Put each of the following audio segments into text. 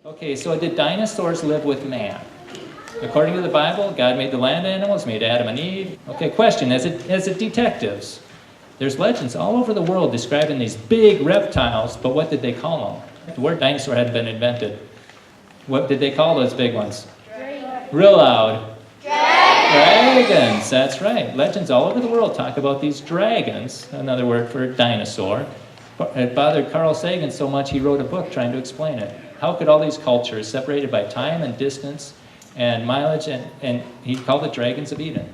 Okay, so did dinosaurs live with man? According to the Bible, God made the land animals, made Adam and Eve. Okay, question, as detectives, there's legends all over the world describing these big reptiles, but what did they call them? The word dinosaur hadn't been invented. What did they call those big ones? Real loud. Dragons, that's right. Legends all over the world talk about these dragons, another word for dinosaur. It bothered Carl Sagan so much he wrote a book trying to explain it. How could all these cultures, separated by time and distance and mileage, and he called it Dragons of Eden.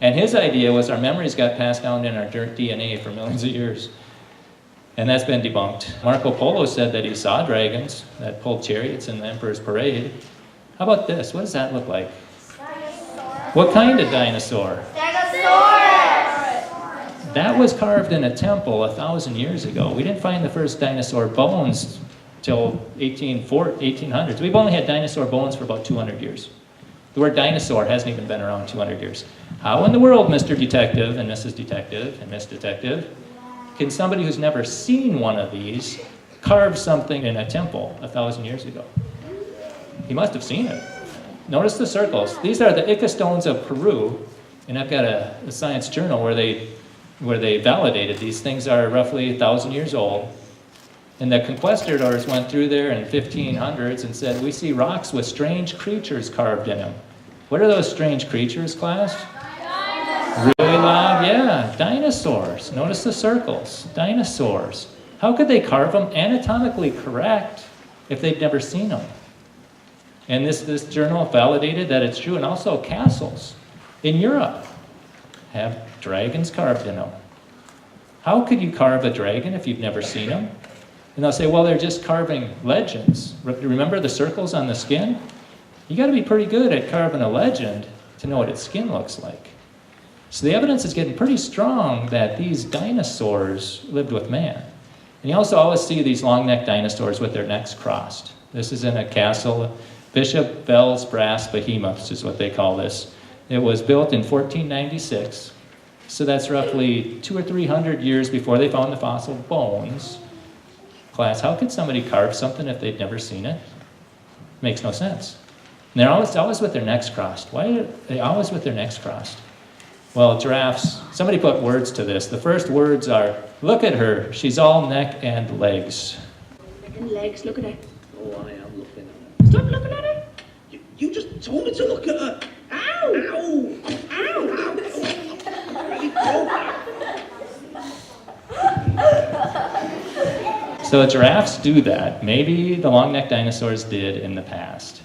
And his idea was our memories got passed down in our DNA for millions of years. And that's been debunked. Marco Polo said that he saw dragons that pulled chariots in the Emperor's Parade. How about this? What does that look like? Dinosaur. What kind of dinosaur? Stegosaurus. That was carved in a temple 1,000 years ago. We didn't find the first dinosaur bones till 1800s. We've only had dinosaur bones for about 200 years. The word dinosaur hasn't even been around 200 years. How in the world, Mr. Detective and Mrs. Detective and Miss Detective, can somebody who's never seen one of these carve something in a temple 1,000 years ago? He must have seen it. Notice the circles. These are the Ica stones of Peru, and I've got a science journal where they validated these things are roughly 1,000 years old. And the conquistadors went through there in 1500s and said, we see rocks with strange creatures carved in them. What are those strange creatures, class? Dinosaurs. Really loud? Yeah, dinosaurs. Notice the circles. Dinosaurs. How could they carve them anatomically correct if they'd never seen them? And this journal validated that it's true. And also castles in Europe have dragons carved in them. How could you carve a dragon if you've never seen them? And they'll say, well, they're just carving legends. Remember the circles on the skin? You got to be pretty good at carving a legend to know what its skin looks like. So the evidence is getting pretty strong that these dinosaurs lived with man. And you also always see these long-necked dinosaurs with their necks crossed. This is in a castle. Bishop Bell's brass behemoths is what they call this. It was built in 1496. So that's roughly 200 or 300 years before they found the fossil bones. Class, how could somebody carve something if they'd never seen it? Makes no sense. And they're always with their necks crossed. Why are they always with their necks crossed? Well, giraffes, somebody put words to this. The first words are, look at her, she's all neck and legs. Neck and legs, look at her. Oh, I am looking at her. Stop looking at her. You just told me to look at her. Ow! Ow! Ow! So giraffes do that. Maybe the long-necked dinosaurs did in the past.